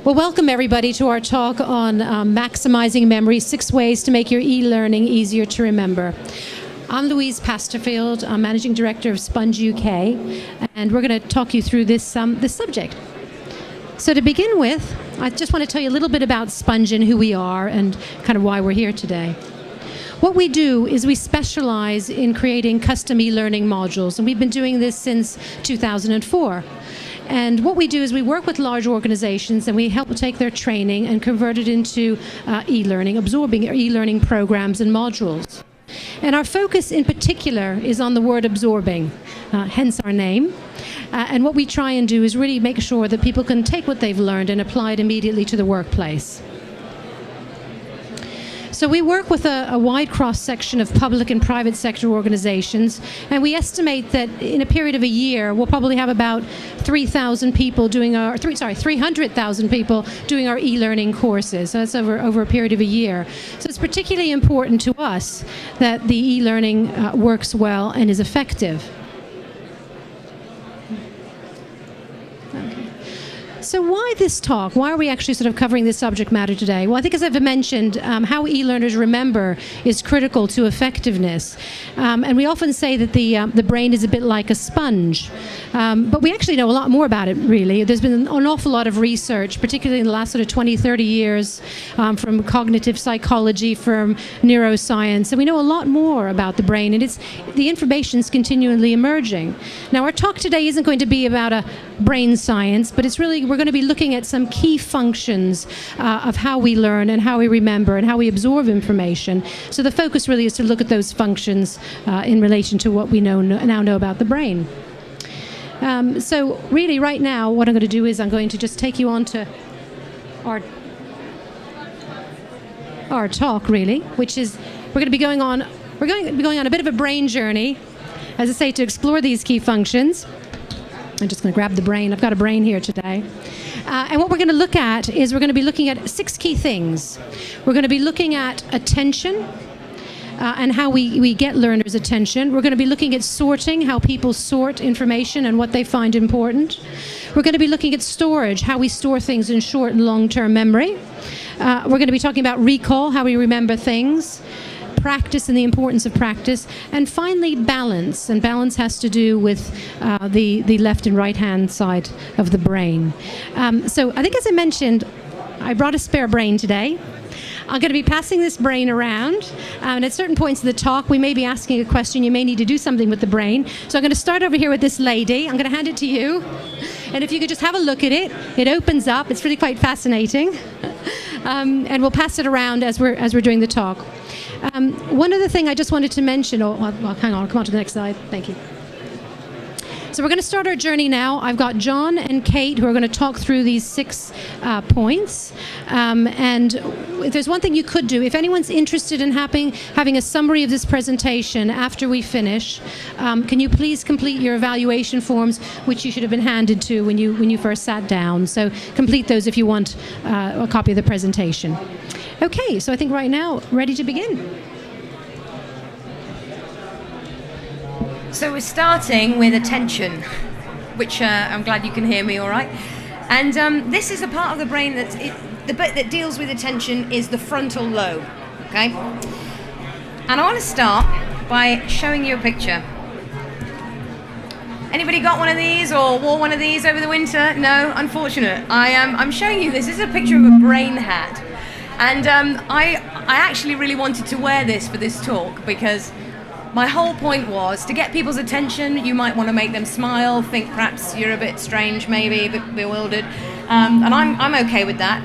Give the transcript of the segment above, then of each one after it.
Well, welcome everybody to our talk on maximizing memory, 6 ways to make your e-learning easier to remember. I'm Louise Pasterfield. I'm Managing Director of Sponge UK, and we're going to talk you through this subject. So to begin with, I just want to tell you a little bit about Sponge and who we are and kind of why we're here today. What we do is we specialize in creating custom e-learning modules, and we've been doing this since 2004. And what we do is we work with large organizations and we help take their training and convert it into e-learning, absorbing e-learning programs and modules. And our focus in particular is on the word absorbing, hence our name. And what we try and do is really make sure that people can take what they've learned and apply it immediately to the workplace. So we work with a wide cross-section of public and private sector organizations, and we estimate that in a period of a year, we'll probably have about 3,000 people doing 300,000 people doing our e-learning courses. So that's over a period of a year. So it's particularly important to us that the e-learning works well and is effective. So why this talk? Why are we actually sort of covering this subject matter today? Well, I think as I've mentioned, how e-learners remember is critical to effectiveness. And we often say that the brain is a bit like a sponge. But we actually know a lot more about it, really. There's been an awful lot of research, particularly in the last sort of 20, 30 years, from cognitive psychology, from neuroscience. And we know a lot more about the brain, and the information's continually emerging. Now, our talk today isn't going to be about a brain science, but we're going to be looking at some key functions of how we learn and how we remember and how we absorb information. So the focus really is to look at those functions in relation to what we now know about the brain. So really right now what I'm going to do is I'm going to just take you on to our talk, really, which is we're going to be going on a bit of a brain journey, as I say, to explore these key functions. I'm just going to grab the brain. I've got a brain here today. And what we're going to look at is we're going to be looking at 6 key things. We're going to be looking at attention and how we get learners' attention. We're going to be looking at sorting, how people sort information and what they find important. We're going to be looking at storage, how we store things in short and long-term memory. We're going to be talking about recall, how we remember things. Practice and the importance of practice, and finally balance. And balance has to do with the left and right hand side of the brain. So I think, as I mentioned, I brought a spare brain today. I'm going to be passing this brain around, and at certain points of the talk we may be asking a question. You may need to do something with the brain. So I'm going to start over here with this lady. I'm going to hand it to you, and if you could just have a look at it. It opens up. It's really quite fascinating. And we'll pass it around as we're doing the talk. One other thing I just wanted to mention, hang on, come on to the next slide. Thank you. So we're going to start our journey now. I've got John and Kate who are going to talk through these 6 points. And if there's one thing you could do, if anyone's interested in having a summary of this presentation after we finish, can you please complete your evaluation forms, which you should have been handed to when you first sat down. So complete those if you want a copy of the presentation. Okay, so I think right now, ready to begin. So we're starting with attention, which I'm glad you can hear me all right. And this is a part of the brain the bit that deals with attention is the frontal lobe, okay? And I want to start by showing you a picture. Anybody got one of these or wore one of these over the winter? No, unfortunate. I'm showing you this. This is a picture of a brain hat. And I actually really wanted to wear this for this talk because my whole point was to get people's attention. You might want to make them smile, think perhaps you're a bit strange, maybe a bit bewildered, and I'm okay with that.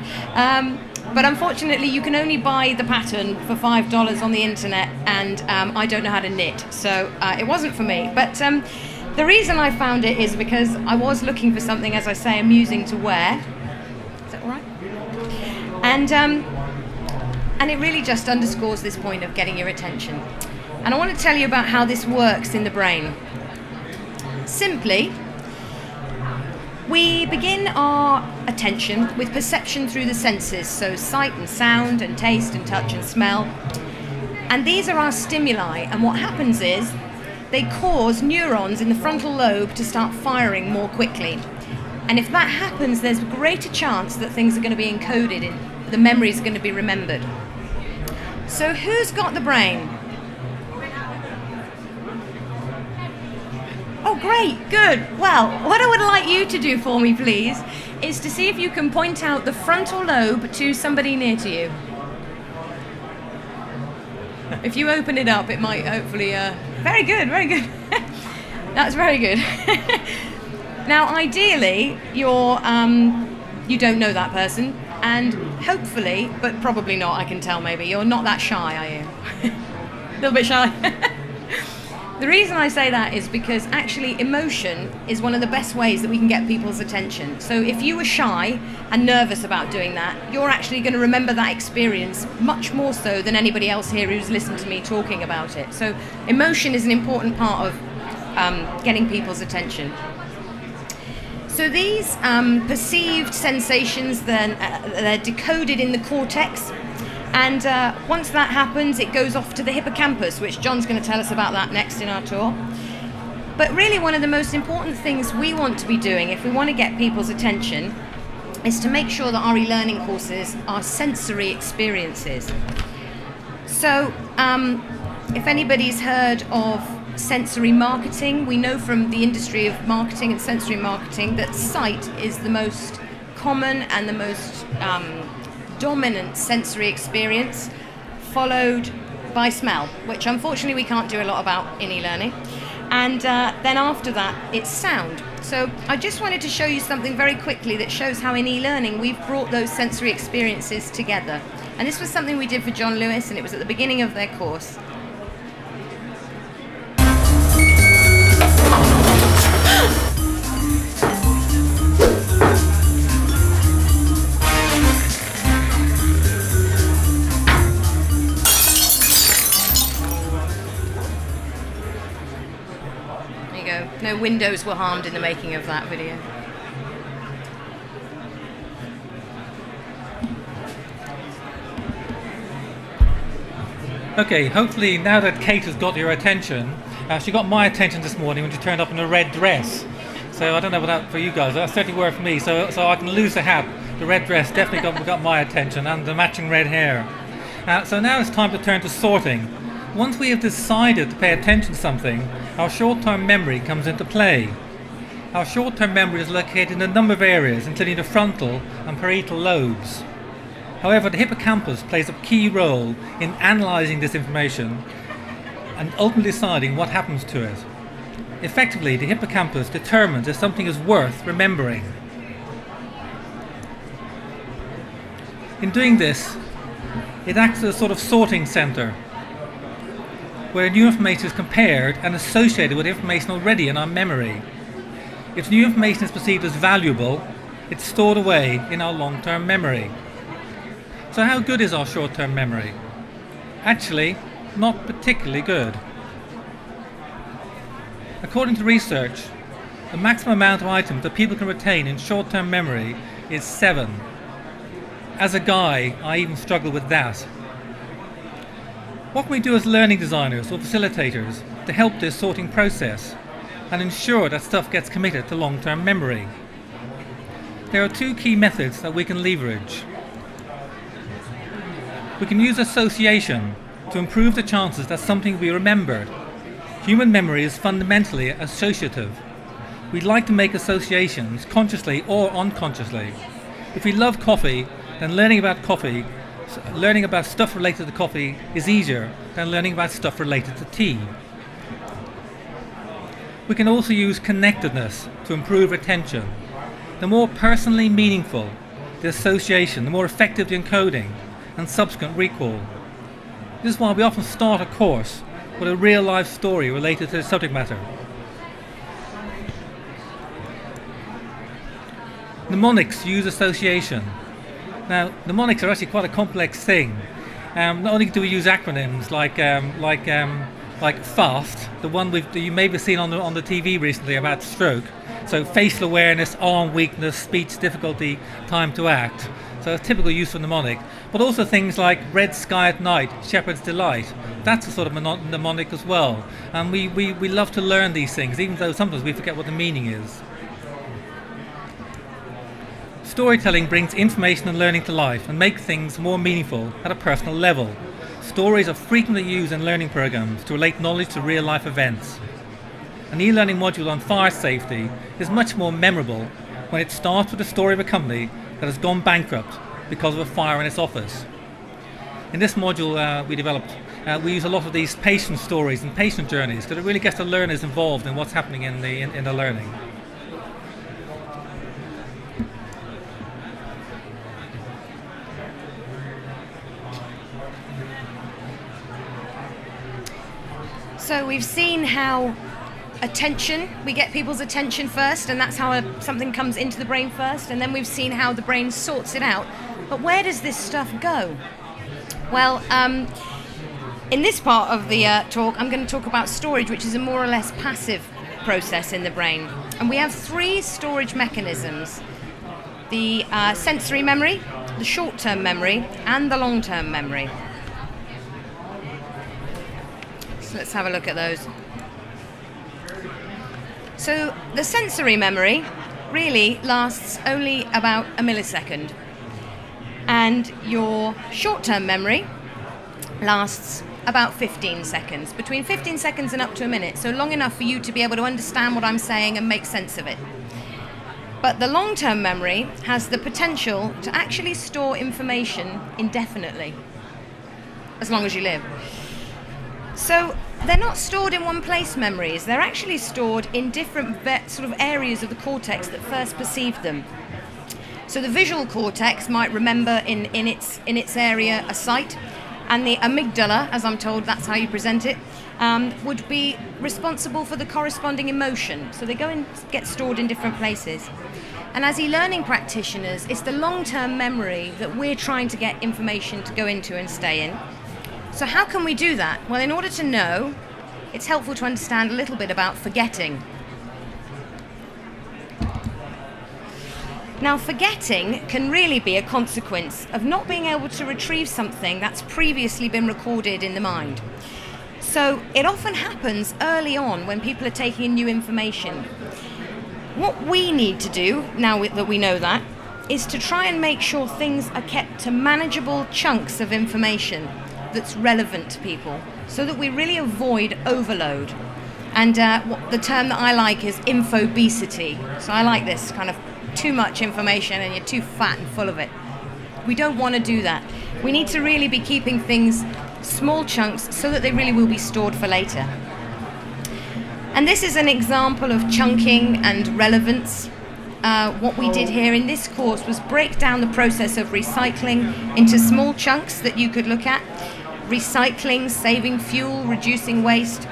But unfortunately, you can only buy the pattern for $5 on the internet, and I don't know how to knit, so it wasn't for me. But the reason I found it is because I was looking for something, as I say, amusing to wear. Is that all right? And it really just underscores this point of getting your attention. And I want to tell you about how this works in the brain. Simply, we begin our attention with perception through the senses, so sight and sound and taste and touch and smell. And these are our stimuli, and what happens is they cause neurons in the frontal lobe to start firing more quickly. And if that happens, there's a greater chance that things are going to be encoded in, the memory is going to be remembered. So who's got the brain? Oh, great, good. Well, what I would like you to do for me, please, is to see if you can point out the frontal lobe to somebody near to you. If you open it up, it might hopefully... Very good, very good. That's very good. Now, ideally, you don't know that person, and hopefully, but probably not, I can tell maybe, you're not that shy, are you? A little bit shy. The reason I say that is because actually emotion is one of the best ways that we can get people's attention. So if you were shy and nervous about doing that, you're actually going to remember that experience much more so than anybody else here who's listened to me talking about it. So emotion is an important part of getting people's attention. So these perceived sensations, then they're decoded in the cortex. And once that happens, it goes off to the hippocampus, which John's going to tell us about that next in our tour. But really one of the most important things we want to be doing if we want to get people's attention is to make sure that our e-learning courses are sensory experiences. So if anybody's heard of sensory marketing, we know from the industry of marketing and sensory marketing that sight is the most common and the most dominant sensory experience, followed by smell, which unfortunately we can't do a lot about in e-learning. And then after that, it's sound. So I just wanted to show you something very quickly that shows how in e-learning we've brought those sensory experiences together. And this was something we did for John Lewis, and it was at the beginning of their course. No windows were harmed in the making of that video. Okay, hopefully now that Kate has got your attention, she got my attention this morning when she turned up in a red dress. So I don't know about that for you guys, that certainly worked for me. So I can lose the hat. The red dress definitely got my attention, and the matching red hair. So now it's time to turn to sorting. Once we have decided to pay attention to something, our short-term memory comes into play. Our short-term memory is located in a number of areas, including the frontal and parietal lobes. However, the hippocampus plays a key role in analysing this information and ultimately deciding what happens to it. Effectively, the hippocampus determines if something is worth remembering. In doing this, it acts as a sort of sorting centre, where new information is compared and associated with information already in our memory. If new information is perceived as valuable, it's stored away in our long-term memory. So how good is our short-term memory? Actually, not particularly good. According to research, the maximum amount of items that people can retain in short-term memory is 7. As a guy, I even struggle with that. What can we do as learning designers or facilitators to help this sorting process and ensure that stuff gets committed to long-term memory? There are 2 key methods that we can leverage. We can use association to improve the chances that something will be remembered. Human memory is fundamentally associative. We like to make associations consciously or unconsciously. If we love coffee, then learning about stuff related to coffee is easier than learning about stuff related to tea. We can also use connectedness to improve retention. The more personally meaningful the association, the more effective the encoding and subsequent recall. This is why we often start a course with a real-life story related to the subject matter. Mnemonics use association. Now, mnemonics are actually quite a complex thing. Not only do we use acronyms like FAST, the one that you may have seen on the TV recently about stroke. So facial awareness, arm weakness, speech difficulty, time to act. So a typical use of mnemonic. But also things like red sky at night, shepherd's delight. That's a sort of mnemonic as well. And we love to learn these things, even though sometimes we forget what the meaning is. Storytelling brings information and learning to life and makes things more meaningful at a personal level. Stories are frequently used in learning programs to relate knowledge to real-life events. An e-learning module on fire safety is much more memorable when it starts with the story of a company that has gone bankrupt because of a fire in its office. In this module we use a lot of these patient stories and patient journeys because it really gets the learners involved in what's happening in the learning. So we've seen how we get people's attention first, and that's how something comes into the brain first, and then we've seen how the brain sorts it out. But where does this stuff go? Well, in this part of the talk, I'm going to talk about storage, which is a more or less passive process in the brain. And we have 3 storage mechanisms: the sensory memory, the short-term memory, and the long-term memory. So let's have a look at those. So the sensory memory really lasts only about a millisecond, and your short-term memory lasts about 15 seconds, between 15 seconds and up to a minute, so long enough for you to be able to understand what I'm saying and make sense of it. But the long-term memory has the potential to actually store information indefinitely, as long as you live. So they're not stored in one place, memories. They're actually stored in different sort of areas of the cortex that first perceived them. So the visual cortex might remember in its area a sight, and the amygdala, as I'm told that's how you present it, would be responsible for the corresponding emotion. So they go and get stored in different places. And as e-learning practitioners, it's the long-term memory that we're trying to get information to go into and stay in. So how can we do that? Well, in order to know, it's helpful to understand a little bit about forgetting. Now, forgetting can really be a consequence of not being able to retrieve something that's previously been recorded in the mind. So it often happens early on when people are taking in new information. What we need to do, now that we know that, is to try and make sure things are kept to manageable chunks of information that's relevant to people, so that we really avoid overload. And the term that I like is infobesity. So I like this kind of too much information and you're too fat and full of it. We don't want to do that. We need to really be keeping things small chunks so that they really will be stored for later. And this is an example of chunking and relevance. What we did here in this course was break down the process of recycling into small chunks that you could look at. Recycling, saving fuel, reducing waste,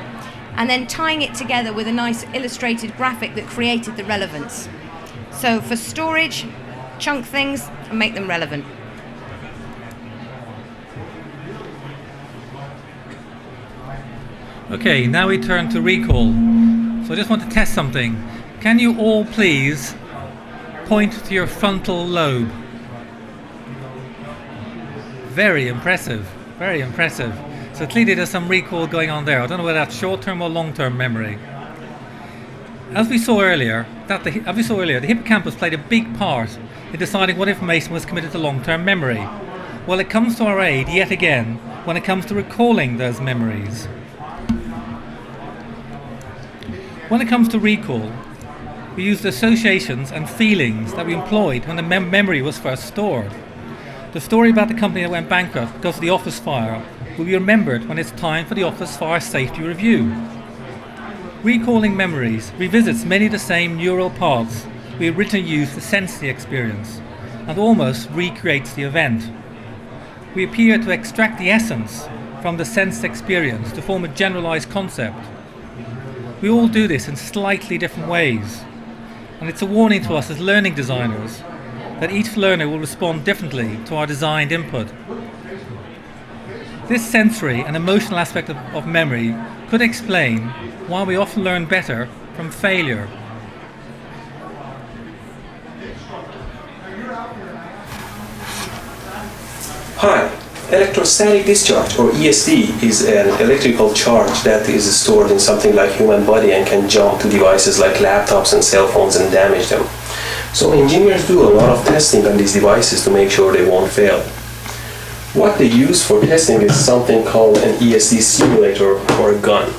and then tying it together with a nice illustrated graphic that created the relevance. So for storage, chunk things and make them relevant. Okay, now we turn to recall. So I just want to test something. Can you all please point to your frontal lobe? Very impressive. Very impressive. So clearly there's some recall going on there. I don't know whether that's short-term or long-term memory. As we saw earlier, the hippocampus played a big part in deciding what information was committed to long-term memory. Well, it comes to our aid yet again when it comes to recalling those memories. When it comes to recall, we use the associations and feelings that we employed when the memory was first stored. The story about the company that went bankrupt because of the office fire will be remembered when it's time for the office fire safety review. Recalling memories revisits many of the same neural paths we originally used to sense the experience and almost recreates the event. We appear to extract the essence from the sensed experience to form a generalized concept. We all do this in slightly different ways, and it's a warning to us as learning designers that each learner will respond differently to our designed input. This sensory and emotional aspect of memory could explain why we often learn better from failure. Hi, electrostatic discharge, or ESD, is an electrical charge that is stored in something like human body and can jump to devices like laptops and cell phones and damage them. So engineers do a lot of testing on these devices to make sure they won't fail. What they use for testing is something called an ESD simulator or a gun.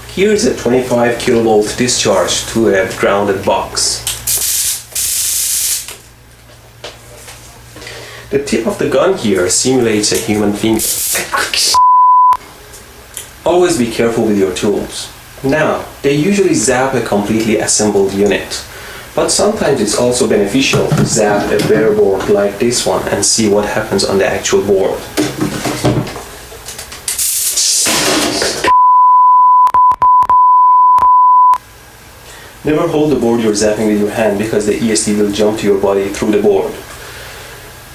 Here is a 25 kilovolt discharge to a grounded box. The tip of the gun here simulates a human finger. Always be careful with your tools. Now, they usually zap a completely assembled unit, but sometimes it's also beneficial to zap a bare board like this one and see what happens on the actual board. Never hold the board you're zapping with your hand because the ESD will jump to your body through the board.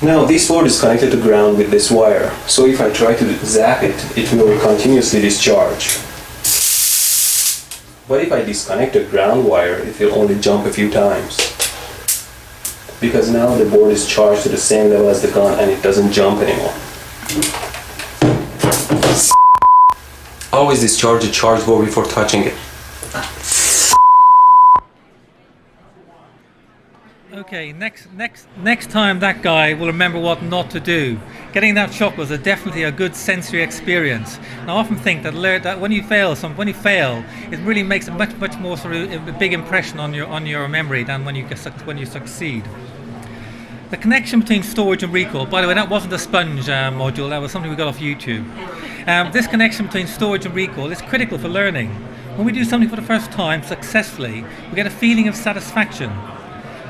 Now this board is connected to ground with this wire, so if I try to zap it, it will continuously discharge. But if I disconnect the ground wire, it will only jump a few times. Because now the board is charged to the same level as the gun and it doesn't jump anymore. Always discharge the charge board before touching it. Okay, next time that guy will remember what not to do. Getting that shock was definitely a good sensory experience. And I often think that when you fail, it really makes a much more sort of a big impression on your memory than when you succeed. The connection between storage and recall. By the way, that wasn't a sponge module. That was something we got off YouTube. This connection between storage and recall is critical for learning. When we do something for the first time successfully, we get a feeling of satisfaction.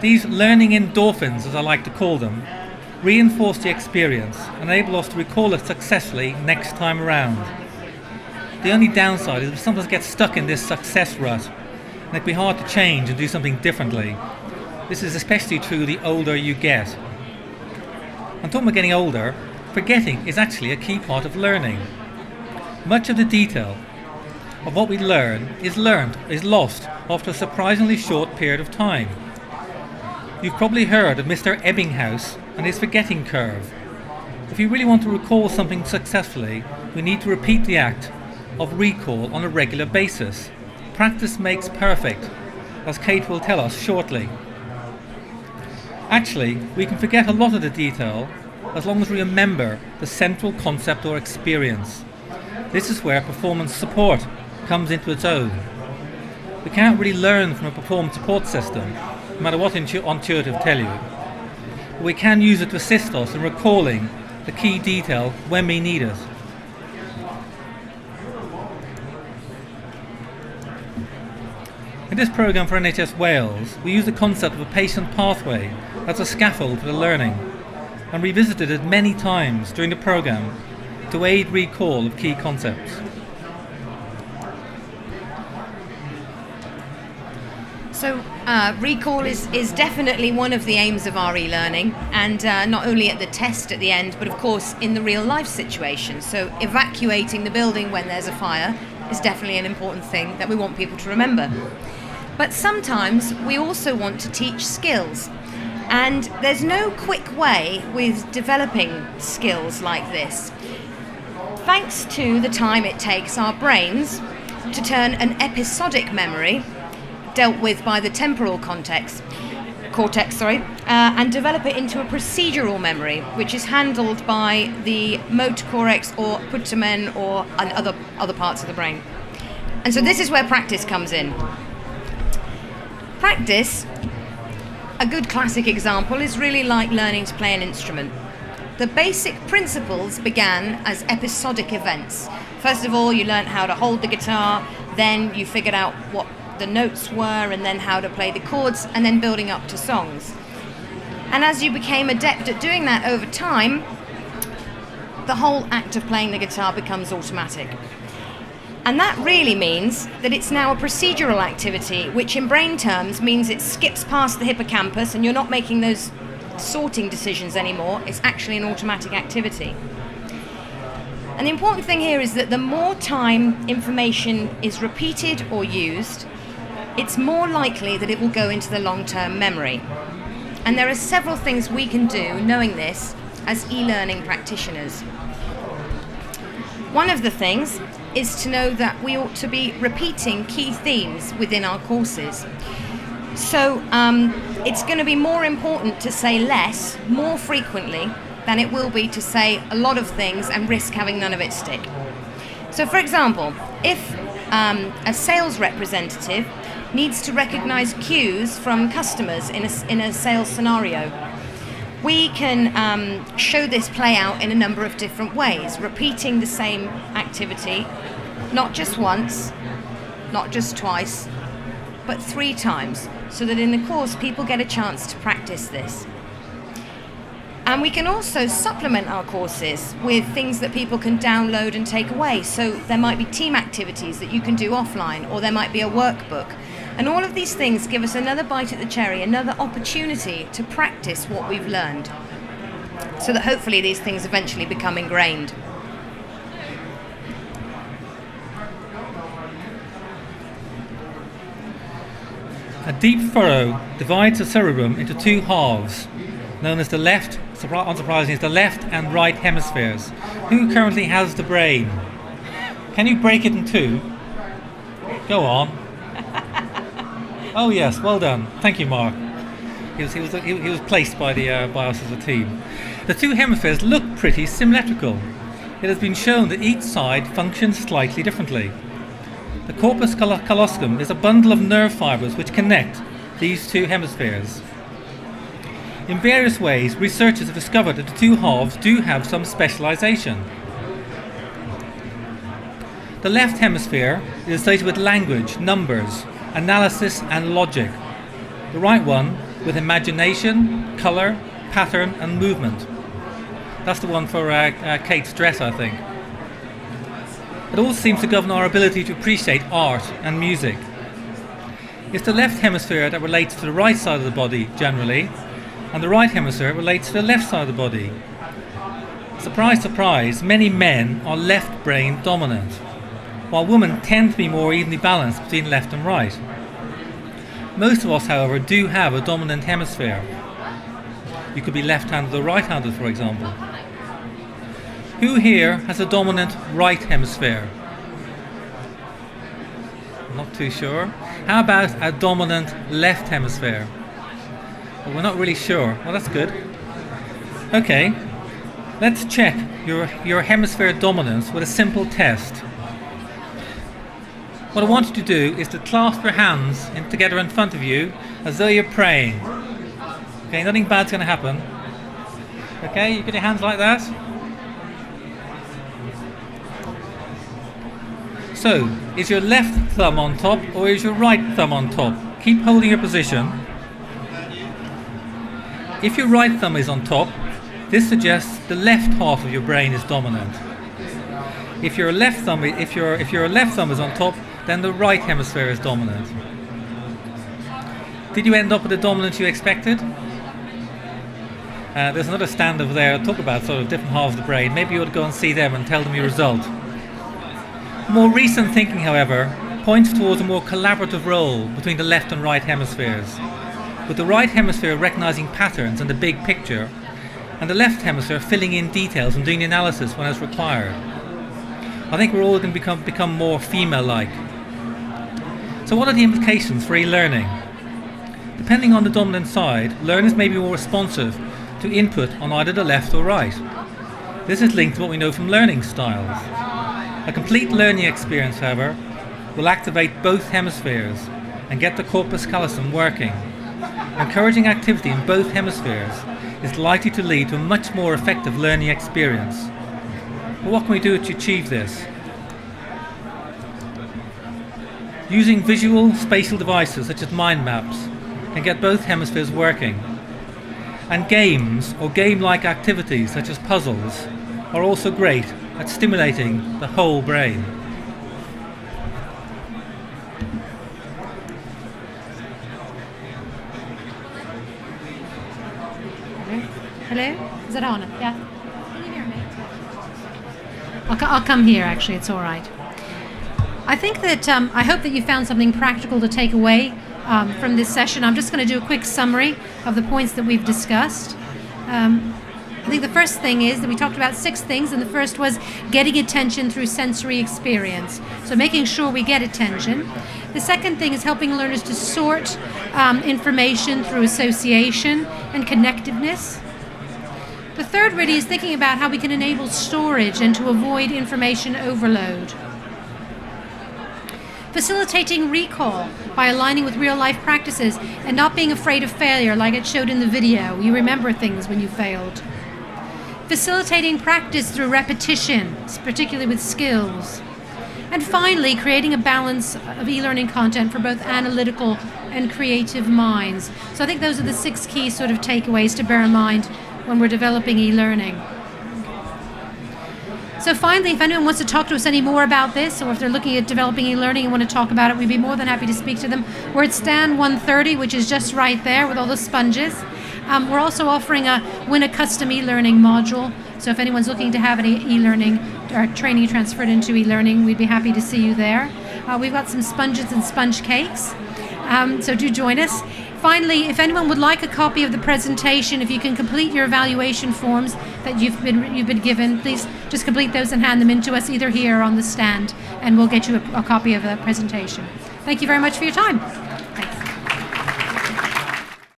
These learning endorphins, as I like to call them, reinforce the experience and enable us to recall it successfully next time around. The only downside is we sometimes get stuck in this success rut, and it'd be hard to change and do something differently. This is especially true the older you get. I'm talking about getting older. Forgetting is actually a key part of learning. Much of the detail of what we learn is lost after a surprisingly short period of time. You've probably heard of Mr. Ebbinghaus and his forgetting curve. If you really want to recall something successfully, we need to repeat the act of recall on a regular basis. Practice makes perfect, as Kate will tell us shortly. Actually, we can forget a lot of the detail as long as we remember the central concept or experience. This is where performance support comes into its own. We can't really learn from a performance support system, no matter what intuitive tell you. But we can use it to assist us in recalling the key detail when we need it. In this programme for NHS Wales, we use the concept of a patient pathway as a scaffold for the learning, and revisited it many times during the programme to aid recall of key concepts. So recall is definitely one of the aims of our e-learning, and not only at the test at the end, but of course in the real life situation. So evacuating the building when there's a fire is definitely an important thing that we want people to remember. But sometimes we also want to teach skills, and there's no quick way with developing skills like this, thanks to the time it takes our brains to turn an episodic memory dealt with by the temporal cortex, and develop it into a procedural memory, which is handled by the motor cortex or putamen and other parts of the brain. And so this is where practice comes in. Practice, a good classic example, is really like learning to play an instrument. The basic principles began as episodic events. First of all, you learned how to hold the guitar, then you figured out what the notes were, and then how to play the chords, and then building up to songs. And as you became adept at doing that over time, the whole act of playing the guitar becomes automatic. And that really means that it's now a procedural activity, which in brain terms means it skips past the hippocampus and you're not making those sorting decisions anymore. It's actually an automatic activity. And the important thing here is that the more time information is repeated or used, it's more likely that it will go into the long-term memory. And there are several things we can do knowing this as e-learning practitioners. One of the things is to know that we ought to be repeating key themes within our courses. So it's going to be more important to say less more frequently than it will be to say a lot of things and risk having none of it stick. So for example, if a sales representative needs to recognize cues from customers in a sales scenario, we can show this play out in a number of different ways, repeating the same activity, not just once, not just twice, but 3 times, so that in the course people get a chance to practice this. And we can also supplement our courses with things that people can download and take away. So there might be team activities that you can do offline, or there might be a workbook. And all of these things give us another bite at the cherry, another opportunity to practice what we've learned, so that hopefully these things eventually become ingrained. A deep furrow divides the cerebrum into 2 halves, known as the left, unsurprisingly, the left and right hemispheres. Who currently has the brain? Can you break it in 2? Go on. Oh yes, well done. Thank you, Mark. He was placed by us as a team. The 2 hemispheres look pretty symmetrical. It has been shown that each side functions slightly differently. The corpus callosum is a bundle of nerve fibers which connect these 2 hemispheres. In various ways, researchers have discovered that the 2 halves do have some specialization. The left hemisphere is associated with language, numbers, analysis and logic. The right one with imagination, colour, pattern and movement. That's the one for Kate's dress, I think. It also seems to govern our ability to appreciate art and music. It's the left hemisphere that relates to the right side of the body generally, and the right hemisphere relates to the left side of the body. Surprise, surprise, many men are left brain dominant, while women tend to be more evenly balanced between left and right. Most of us, however, do have a dominant hemisphere. You could be left-handed or right-handed, for example. Who here has a dominant right hemisphere? Not too sure. How about a dominant left hemisphere? Well, we're not really sure. Well, that's good. Okay, let's check your hemisphere dominance with a simple test. What I want you to do is to clasp your hands together in front of you as though you're praying. Okay, nothing bad's going to happen. Okay, you get your hands like that. So, is your left thumb on top or is your right thumb on top? Keep holding your position. If your right thumb is on top, this suggests the left half of your brain is dominant. If your left thumb is on top, then the right hemisphere is dominant. Did you end up with the dominance you expected? There's another stand over there to talk about sort of different halves of the brain. Maybe you ought to go and see them and tell them your result. More recent thinking, however, points towards a more collaborative role between the left and right hemispheres, with the right hemisphere recognizing patterns and the big picture, and the left hemisphere filling in details and doing the analysis when it's required. I think we're all going to become more female-like. So what are the implications for e-learning? Depending on the dominant side, learners may be more responsive to input on either the left or right. This is linked to what we know from learning styles. A complete learning experience, however, will activate both hemispheres and get the corpus callosum working. Encouraging activity in both hemispheres is likely to lead to a much more effective learning experience. But what can we do to achieve this? Using visual spatial devices such as mind maps can get both hemispheres working. And games or game-like activities such as puzzles are also great at stimulating the whole brain. Hello? Is it on? Yeah. Can you hear me? I'll come here, actually. It's all right. I think that I hope that you found something practical to take away from this session. I'm just going to do a quick summary of the points that we've discussed. I think the first thing is that we talked about 6 things, and the first was getting attention through sensory experience. So making sure we get attention. The second thing is helping learners to sort information through association and connectiveness. The third really is thinking about how we can enable storage and to avoid information overload. Facilitating recall by aligning with real-life practices and not being afraid of failure like it showed in the video. You remember things when you failed. Facilitating practice through repetition, particularly with skills. And finally, creating a balance of e-learning content for both analytical and creative minds. So I think those are the 6 key sort of takeaways to bear in mind when we're developing e-learning. So finally, if anyone wants to talk to us any more about this, or if they're looking at developing e-learning and want to talk about it, we'd be more than happy to speak to them. We're at stand 130, which is just right there with all the sponges. We're also offering a win a custom e-learning module. So if anyone's looking to have any e-learning or training transferred into e-learning, we'd be happy to see you there. We've got some sponges and sponge cakes, so do join us. Finally, if anyone would like a copy of the presentation, if you can complete your evaluation forms that you've been given, please just complete those and hand them in to us either here or on the stand, and we'll get you a copy of the presentation. Thank you very much for your time.